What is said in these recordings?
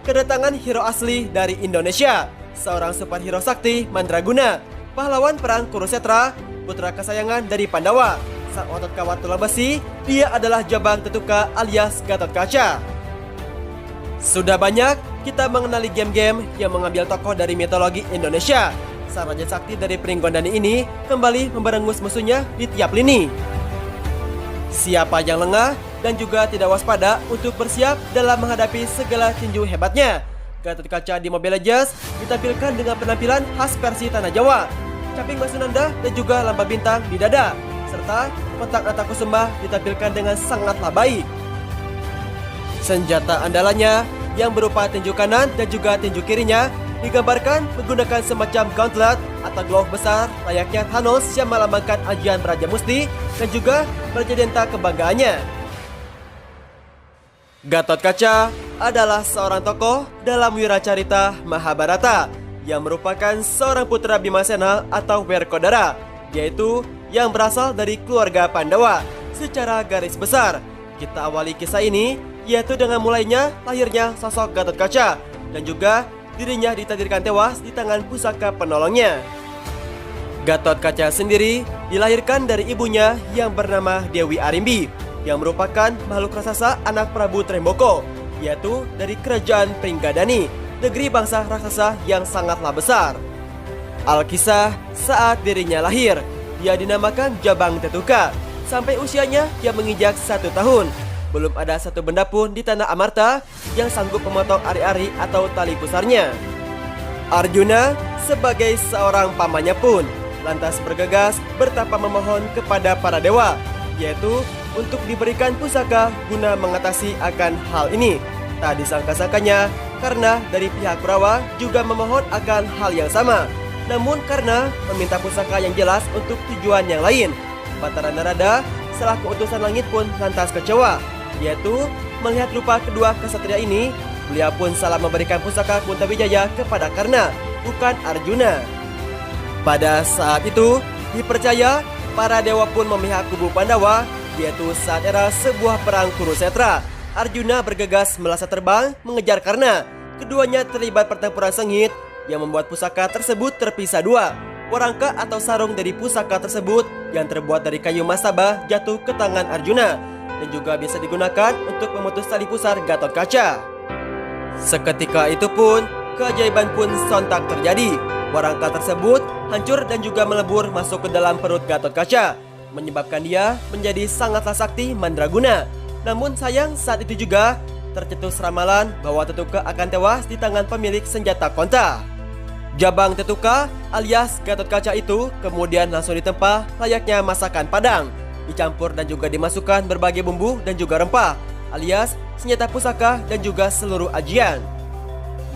Kedatangan hero asli dari Indonesia, seorang superhero sakti Mandraguna, pahlawan perang Kurusetra, putra kesayangan dari Pandawa. Sang otot kawat tulang besi, dia adalah Jabang Tetuka alias Gatotkaca. Sudah banyak kita mengenali game-game yang mengambil tokoh dari mitologi Indonesia. Sang raja sakti dari Pringgondani ini kembali memberengus musuhnya di tiap lini. Siapa yang lengah dan juga tidak waspada untuk bersiap dalam menghadapi segala tinju hebatnya? Gatotkaca di Mobile Legends ditampilkan dengan penampilan khas versi Tanah Jawa, caping Masunanda dan juga lambang bintang di dada, serta kotak Natakusuma ditampilkan dengan sangatlah baik. Senjata andalannya yang berupa tinju kanan dan juga tinju kirinya digambarkan menggunakan semacam gauntlet atau glove besar layaknya Thanos yang melambangkan ajian Beraja Musti dan juga Beraja Denta kebanggaannya. Gatotkaca adalah seorang tokoh dalam wiracarita Mahabharata yang merupakan seorang putra Bimasena atau Werkodara, yaitu yang berasal dari keluarga Pandawa. Secara garis besar, kita awali kisah ini yaitu dengan mulainya lahirnya sosok Gatotkaca dan juga dirinya ditakdirkan tewas di tangan pusaka penolongnya. Gatotkaca sendiri dilahirkan dari ibunya yang bernama Dewi Arimbi, yang merupakan makhluk raksasa anak Prabu Tremboko, yaitu dari kerajaan Pringgadani, negeri bangsa raksasa yang sangatlah besar. Alkisah saat dirinya lahir, dia dinamakan Jabang Tetuka. Sampai usianya yang menginjak 1 tahun, belum ada satu benda pun di tanah Amarta yang sanggup memotong ari-ari atau tali pusarnya. Arjuna sebagai seorang pamannya pun lantas bergegas bertapa memohon kepada para dewa, yaitu untuk diberikan pusaka guna mengatasi akan hal ini. Tak disangka-sangkanya karena dari pihak Kurawa juga memohon akan hal yang sama. Namun karena meminta pusaka yang jelas untuk tujuan yang lain, Batara Narada selaku utusan langit pun lantas kecewa, yaitu melihat rupa kedua kesatria ini. Beliau pun salah memberikan pusaka Kuntawijaya kepada Karna, bukan Arjuna. Pada saat itu dipercaya para dewa pun memihak kubu Pandawa, yaitu saat era sebuah perang Kurusetra. Arjuna bergegas melasa terbang mengejar Karna. Keduanya terlibat pertempuran sengit yang membuat pusaka tersebut terpisah dua. Warangka atau sarung dari pusaka tersebut yang terbuat dari kayu masaba jatuh ke tangan Arjuna dan juga bisa digunakan untuk memutus tali pusar Gatotkaca. Seketika itu pun keajaiban pun sontak terjadi. Warangka tersebut hancur dan juga melebur masuk ke dalam perut Gatotkaca, menyebabkan dia menjadi sangatlah sakti Mandraguna. Namun sayang saat itu juga tercetus ramalan bahwa Tetuka akan tewas di tangan pemilik senjata konta. Jabang Tetuka alias Gatotkaca itu kemudian langsung ditempa layaknya masakan Padang, dicampur dan juga dimasukkan berbagai bumbu dan juga rempah alias senjata pusaka dan juga seluruh ajian.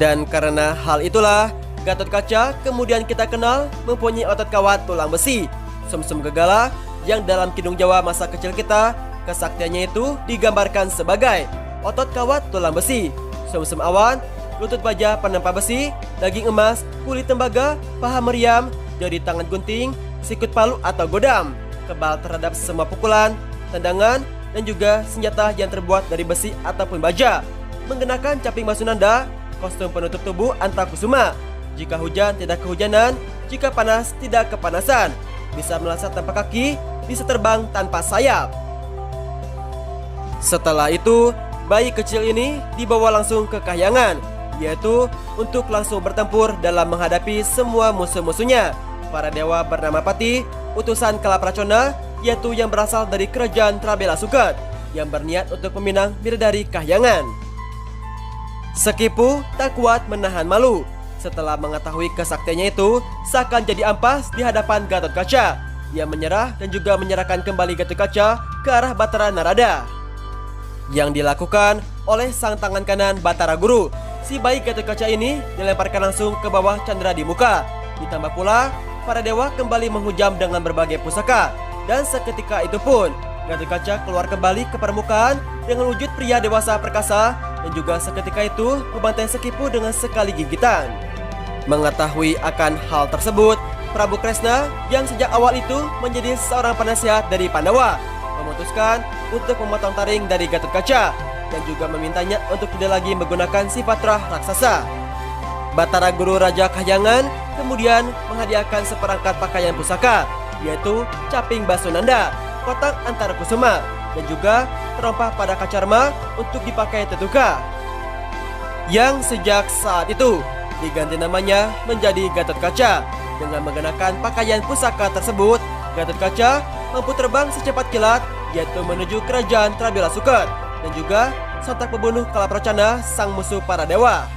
Dan karena hal itulah Gatotkaca kemudian kita kenal mempunyai otot kawat tulang besi, sumsum gegala, yang dalam Kidung Jawa masa kecil kita kesaktiannya itu digambarkan sebagai otot kawat tulang besi, sumsum awan, lutut baja penempa besi, daging emas, kulit tembaga, paha meriam, jari tangan gunting, sikut palu atau godam, kebal terhadap semua pukulan, tendangan, dan juga senjata yang terbuat dari besi ataupun baja, mengenakan caping Masunanda, kostum penutup tubuh Antakusuma, jika hujan tidak kehujanan, jika panas tidak kepanasan, bisa melesat tanpa kaki, bisa terbang tanpa sayap. Setelah itu, bayi kecil ini dibawa langsung ke kahyangan, yaitu untuk langsung bertempur dalam menghadapi semua musuh-musuhnya. Para dewa bernama Pati, utusan Kalapracona, yaitu yang berasal dari kerajaan Trabela Suket, yang berniat untuk meminang bidadari kahyangan. Sekipu tak kuat menahan malu. Setelah mengetahui kesaktiannya itu seakan jadi ampas di hadapan Gatotkaca, ia menyerah dan juga menyerahkan kembali Gatotkaca ke arah Batara Narada. Yang dilakukan oleh sang tangan kanan Batara Guru, si bayi Gatotkaca ini dilemparkan langsung ke bawah candra di muka. Ditambah pula para dewa kembali menghujam dengan berbagai pusaka, dan seketika itu pun Gatotkaca keluar kembali ke permukaan dengan wujud pria dewasa perkasa, dan juga seketika itu membantai Sekipu dengan sekali gigitan. Mengetahui akan hal tersebut, Prabu Kresna yang sejak awal itu menjadi seorang penasihat dari Pandawa memutuskan untuk memotong taring dari Gatotkaca dan juga memintanya untuk tidak lagi menggunakan sifat rah raksasa. Batara Guru Raja Kahyangan kemudian menghadiahkan seperangkat pakaian pusaka, yaitu caping Basunanda, kotak antara kusuma, dan juga terompah pada Kacarma untuk dipakai Tetuka, yang sejak saat itu diganti namanya menjadi Gatotkaca. Dengan mengenakan pakaian pusaka tersebut, Gatotkaca mampu terbang secepat kilat, yaitu menuju kerajaan Trabila Suket, dan juga sontak membunuh Kalapracana, sang musuh para dewa.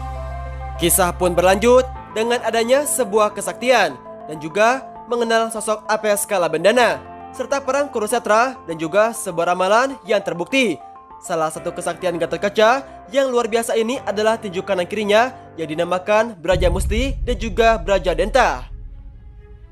Kisah pun berlanjut dengan adanya sebuah kesaktian dan juga mengenal sosok Apes Kalabendana, serta perang Kurusetra dan juga sebuah ramalan yang terbukti. Salah satu kesaktian Gatotkaca yang luar biasa ini adalah tinju kanan kirinya yang dinamakan Braja Musti dan juga Braja Denta.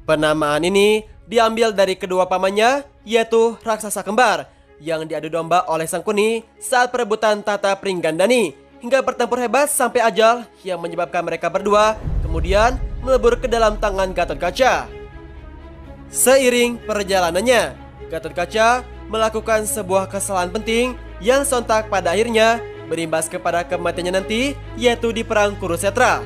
Penamaan ini diambil dari kedua pamannya, yaitu raksasa kembar yang diadu domba oleh Sangkuni saat perebutan Tata Pringgandani, hingga bertempur hebat sampai ajal yang menyebabkan mereka berdua kemudian melebur ke dalam tangan Gatotkaca. Seiring perjalanannya, Gatotkaca melakukan sebuah kesalahan penting yang sontak pada akhirnya berimbas kepada kematiannya nanti, yaitu di perang Kurusetra.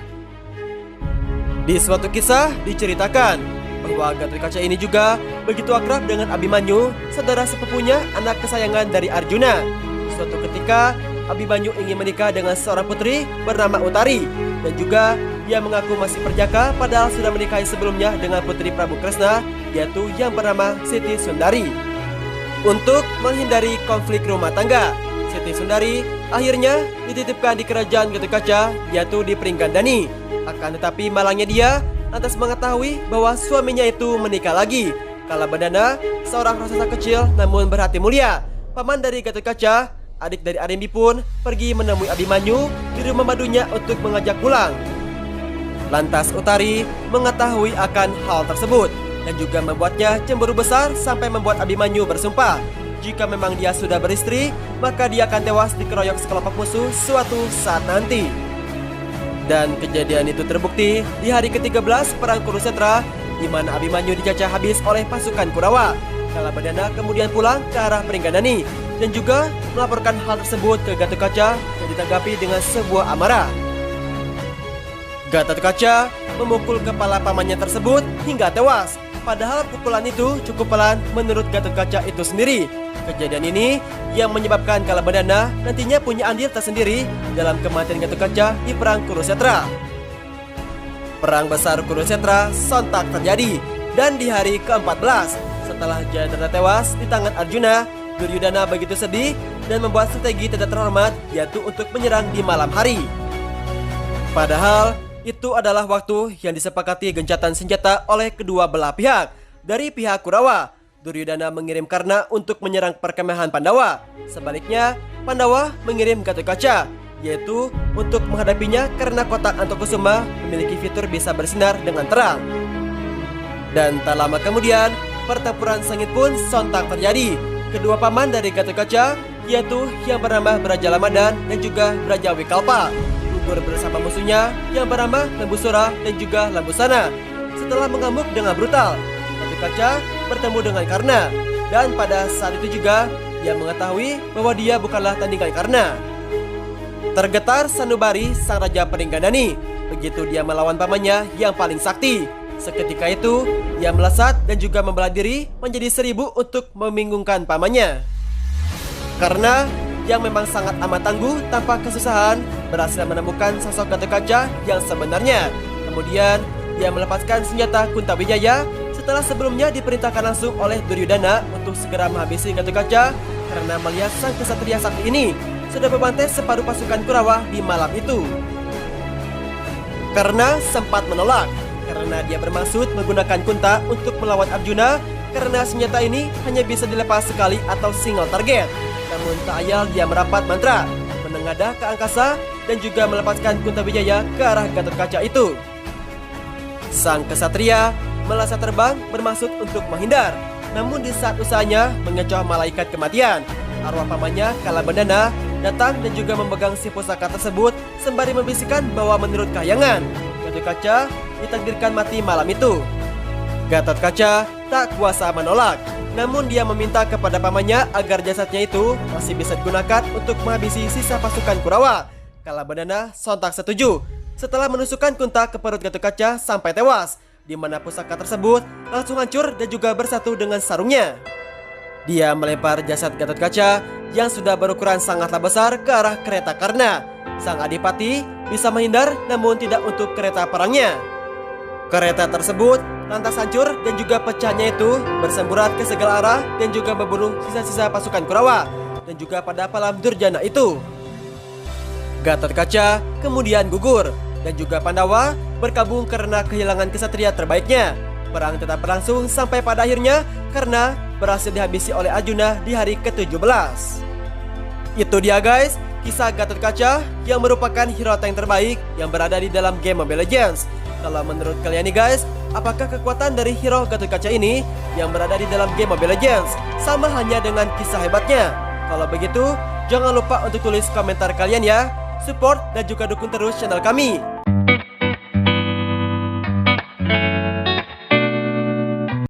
Di suatu kisah diceritakan bahwa Gatotkaca ini juga begitu akrab dengan Abimanyu, saudara sepupunya, anak kesayangan dari Arjuna. Suatu ketika Abimanyu ingin menikah dengan seorang putri bernama Utari, dan juga ia mengaku masih perjaka padahal sudah menikahi sebelumnya dengan putri Prabu Kresna, yaitu yang bernama Siti Sundari. Untuk menghindari konflik rumah tangga, Siti Sundari akhirnya dititipkan di kerajaan Gatotkaca, yaitu di Pringgandani. Akan tetapi malangnya dia lantas mengetahui bahwa suaminya itu menikah lagi. Kalabendana, seorang raksasa kecil namun berhati mulia, paman dari Gatotkaca, adik dari Arimbi, pun pergi menemui Abimanyu di rumah madunya untuk mengajak pulang. Lantas Utari mengetahui akan hal tersebut dan juga membuatnya cemburu besar sampai membuat Abimanyu bersumpah jika memang dia sudah beristri, maka dia akan tewas dikeroyok sekelompok musuh suatu saat nanti. Dan kejadian itu terbukti di hari ke-13 perang Kurusetra, di mana Abimanyu dicacah habis oleh pasukan Kurawa. Kalabendana kemudian pulang ke arah Pringgandani dan juga melaporkan hal tersebut ke Gatotkaca yang ditanggapi dengan sebuah amarah. Gatotkaca memukul kepala pamannya tersebut hingga tewas. Padahal pukulan itu cukup pelan menurut Gatotkaca itu sendiri. Kejadian ini yang menyebabkan Kalabendana nantinya punya andil tersendiri dalam kematian Gatotkaca di perang Kurusetra. Perang besar Kurusetra sontak terjadi, dan di hari ke-14 setelah Jayadratha tewas di tangan Arjuna, Duryodhana begitu sedih dan membuat strategi tidak terhormat, yaitu untuk menyerang di malam hari. Padahal itu adalah waktu yang disepakati gencatan senjata oleh kedua belah pihak. Dari pihak Kurawa, Duryodhana mengirim Karna untuk menyerang perkemahan Pandawa. Sebaliknya, Pandawa mengirim Gatotkaca, yaitu untuk menghadapinya karena kotak Antakusuma memiliki fitur bisa bersinar dengan terang. Dan tak lama kemudian, pertempuran sengit pun sontak terjadi. Kedua paman dari Gatotkaca, yaitu yang bernama Braja Lamadan dan juga Braja Wikalpa, gugur bersama musuhnya yang bernama Lembusura dan juga Lembusana. Setelah mengamuk dengan brutal, Gatotkaca bertemu dengan Karna, dan pada saat itu juga ia mengetahui bahwa dia bukanlah tandingan Karna. Tergetar Sanubari, sang raja Pringgandani, begitu dia melawan pamannya yang paling sakti. Seketika itu, ia melesat dan juga membela diri menjadi 1000 untuk membingungkan pamannya. Karena yang memang sangat amat tangguh tanpa kesusahan, berhasil menemukan sosok Gatotkaca yang sebenarnya. Kemudian, ia melepaskan senjata Kuntawijaya setelah sebelumnya diperintahkan langsung oleh Duryodhana untuk segera menghabisi Gatotkaca karena melihat sang kesatria sakti ini sudah membantai separuh pasukan Kurawa di malam itu. Karena sempat menolak karena dia bermaksud menggunakan Kunta untuk melawan Arjuna, karena senjata ini hanya bisa dilepas sekali atau single target. Namun tak ayal dia merapat mantra, menengadah ke angkasa dan juga melepaskan Kuntawijaya ke arah Gatotkaca itu. Sang kesatria melesat terbang bermaksud untuk menghindar. Namun di saat usahanya mengecoh malaikat kematian, arwah pamannya Kalabendana datang dan juga memegang si pusaka tersebut sembari membisikkan bahwa menurut Kahyangan, Gatotkaca ditakdirkan mati malam itu. Gatot Kaca tak kuasa menolak. Namun dia meminta kepada pamannya agar jasadnya itu masih bisa digunakan untuk menghabisi sisa pasukan Kurawa. Kalabandana sontak setuju. Setelah menusukkan Kunta ke perut Gatot Kaca sampai tewas, di mana pusaka tersebut langsung hancur dan juga bersatu dengan sarungnya. Dia melempar jasad Gatot Kaca yang sudah berukuran sangatlah besar ke arah kereta Karna. Sang adipati bisa menghindar namun tidak untuk kereta perangnya. Kereta tersebut lantas hancur dan juga pecahnya itu bersemburat ke segala arah dan juga membunuh sisa-sisa pasukan Kurawa dan juga pada Palam Durjana itu. Gatot Kaca kemudian gugur dan juga Pandawa berkabung karena kehilangan kesatria terbaiknya. Perang tetap berlangsung sampai pada akhirnya karena berhasil dihabisi oleh Arjuna di hari ke-17. Itu dia guys, kisah Gatot Kaca yang merupakan hero tank terbaik yang berada di dalam game Mobile Legends. Kalau menurut kalian nih guys, apakah kekuatan dari hero Gatot Kaca ini yang berada di dalam game Mobile Legends sama hanya dengan kisah hebatnya? Kalau begitu, jangan lupa untuk tulis komentar kalian ya. Support dan juga dukung terus channel kami.